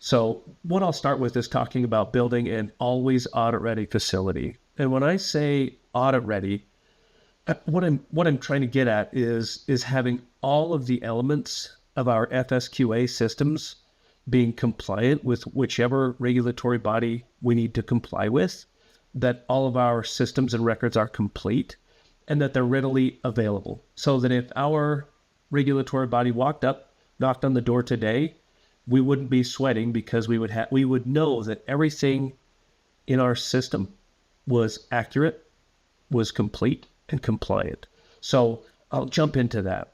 So what I'll start with is talking about building an always audit-ready facility. And when I say audit-ready, what I'm trying to get at is having all of the elements of our FSQA systems being compliant with whichever regulatory body we need to comply with, that all of our systems and records are complete, and that they're readily available. So that if our regulatory body knocked on the door today, we wouldn't be sweating because we would know that everything in our system was accurate, was complete, and compliant. So I'll jump into that.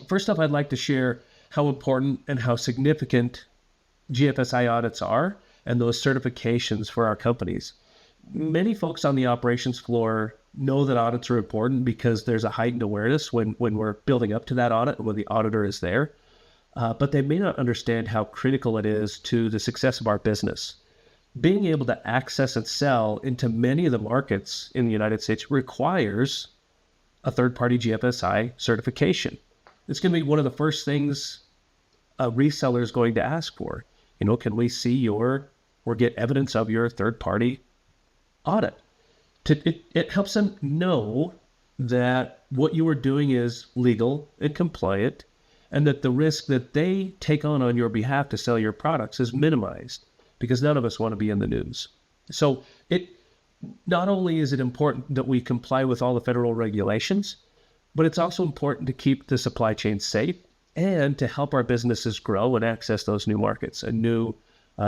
First off, I'd like to share how important and how significant GFSI audits are and those certifications for our companies. Many folks on the operations floor know that audits are important because there's a heightened awareness when we're building up to that audit and when the auditor is there. But they may not understand how critical it is to the success of our business. Being able to access and sell into many of the markets in the United States requires a third-party GFSI certification. It's going to be one of the first things a reseller is going to ask for. Can we see or get evidence of your third-party audit? It helps them know that what you are doing is legal and compliant, and that the risk that they take on your behalf to sell your products is minimized, because none of us want to be in the news. So not only is it important that we comply with all the federal regulations, but it's also important to keep the supply chain safe and to help our businesses grow and access those new markets and new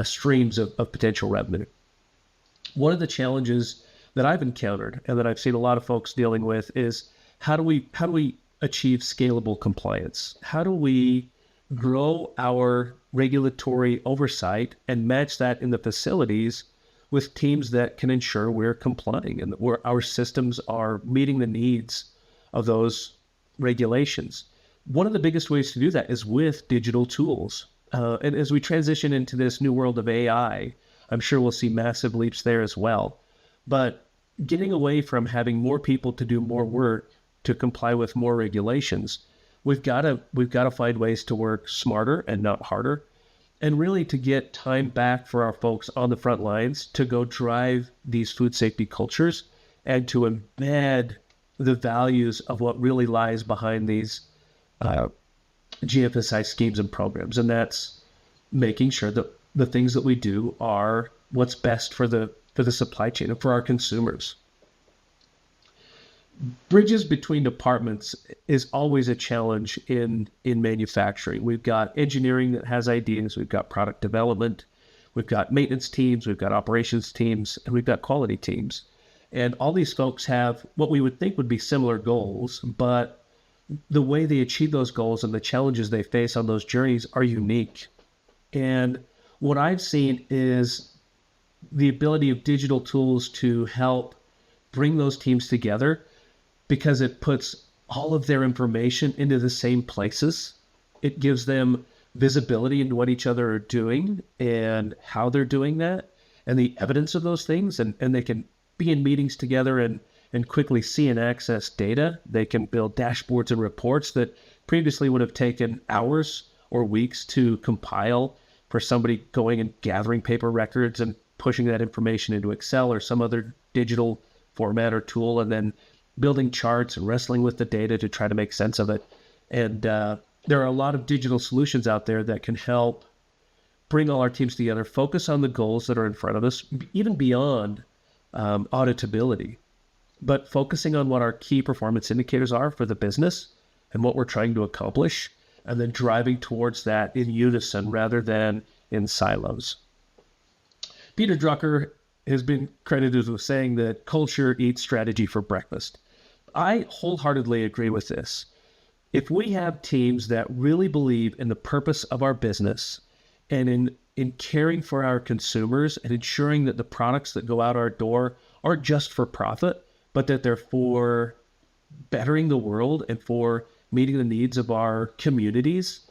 streams of potential revenue. One of the challenges that I've encountered and that I've seen a lot of folks dealing with is how do we achieve scalable compliance? How do we grow our regulatory oversight and match that in the facilities with teams that can ensure we're complying and that our systems are meeting the needs of those regulations? One of the biggest ways to do that is with digital tools. And as we transition into this new world of AI, I'm sure we'll see massive leaps there as well. But getting away from having more people to do more work to comply with more regulations, we've got to find ways to work smarter and not harder, and really to get time back for our folks on the front lines to go drive these food safety cultures and to embed the values of what really lies behind these GFSI schemes and programs. And that's making sure that the things that we do are what's best for the supply chain and for our consumers. Bridges between departments is always a challenge in manufacturing. We've got engineering that has ideas, we've got product development, we've got maintenance teams, we've got operations teams, and we've got quality teams. And all these folks have what we would think would be similar goals, but the way they achieve those goals and the challenges they face on those journeys are unique. And what I've seen is the ability of digital tools to help bring those teams together, because it puts all of their information into the same places. It gives them visibility into what each other are doing and how they're doing that and the evidence of those things. And they can be in meetings together and quickly see and access data. They can build dashboards and reports that previously would have taken hours or weeks to compile for somebody going and gathering paper records and pushing that information into Excel or some other digital format or tool, and then building charts and wrestling with the data to try to make sense of it. And there are a lot of digital solutions out there that can help bring all our teams together, focus on the goals that are in front of us, even beyond auditability, but focusing on what our key performance indicators are for the business and what we're trying to accomplish, and then driving towards that in unison rather than in silos. Peter Drucker has been credited with saying that culture eats strategy for breakfast. I wholeheartedly agree with this. If we have teams that really believe in the purpose of our business and in caring for our consumers and ensuring that the products that go out our door aren't just for profit, but that they're for bettering the world and for meeting the needs of our communities,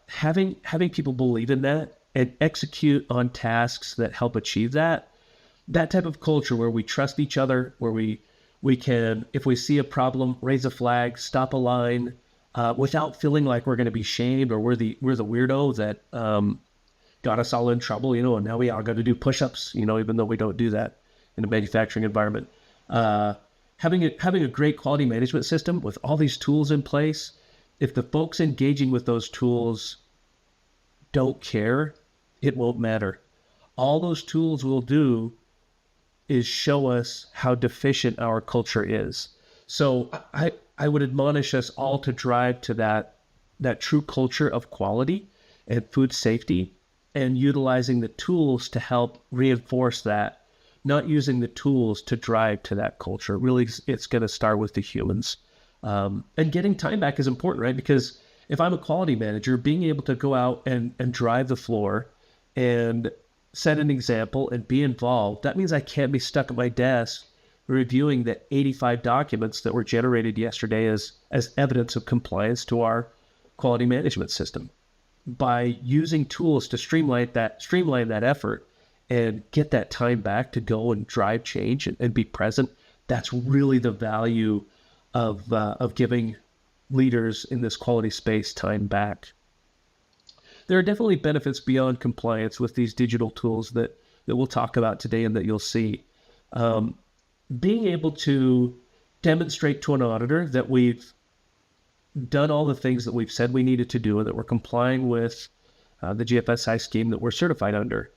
having people believe in that and execute on tasks that help achieve that type of culture where we trust each other, where we can, if we see a problem, raise a flag, stop a line, without feeling like we're going to be shamed or we're the weirdo that got us all in trouble, and now we all got to do push-ups, even though we don't do that in a manufacturing environment. Having a great quality management system with all these tools in place, if the folks engaging with those tools don't care, it won't matter. All those tools will do is show us how deficient our culture is. So I would admonish us all to drive to that true culture of quality and food safety, and utilizing the tools to help reinforce that, not using the tools to drive to that culture. Really, it's going to start with the humans. And getting time back is important, right? Because if I'm a quality manager, being able to go out and drive the floor and set an example and be involved, that means I can't be stuck at my desk reviewing the 85 documents that were generated yesterday as evidence of compliance to our quality management system. By using tools to streamline that effort and get that time back to go and drive change and be present, that's really the value of giving leaders in this quality space time back. There are definitely benefits beyond compliance with these digital tools that we'll talk about today and that you'll see. Being able to demonstrate to an auditor that we've done all the things that we've said we needed to do and that we're complying with the GFSI scheme that we're certified under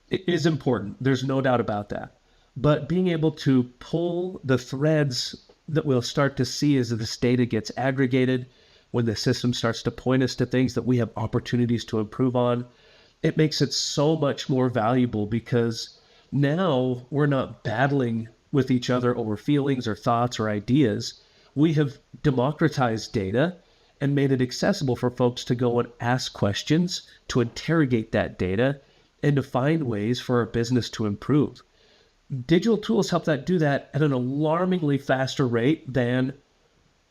is important. There's no doubt about that. But being able to pull the threads that we'll start to see as this data gets aggregated, when the system starts to point us to things that we have opportunities to improve on, it makes it so much more valuable, because now we're not battling with each other over feelings or thoughts or ideas. We have democratized data and made it accessible for folks to go and ask questions, to interrogate that data, and to find ways for our business to improve. Digital tools help do that at an alarmingly faster rate than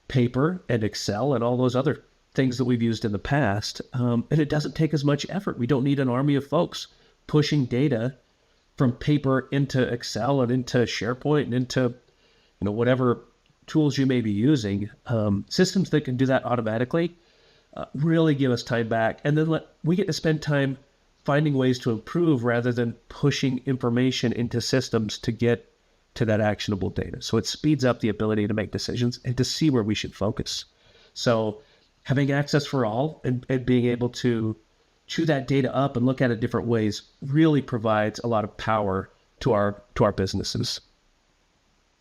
paper and Excel and all those other things that we've used in the past. And it doesn't take as much effort. We don't need an army of folks pushing data from paper into Excel and into SharePoint and into whatever tools you may be using. Systems that can do that automatically really give us time back. And then we get to spend time finding ways to improve rather than pushing information into systems to get to that actionable data. So it speeds up the ability to make decisions and to see where we should focus. So having access for all and being able to chew that data up and look at it different ways really provides a lot of power to our businesses.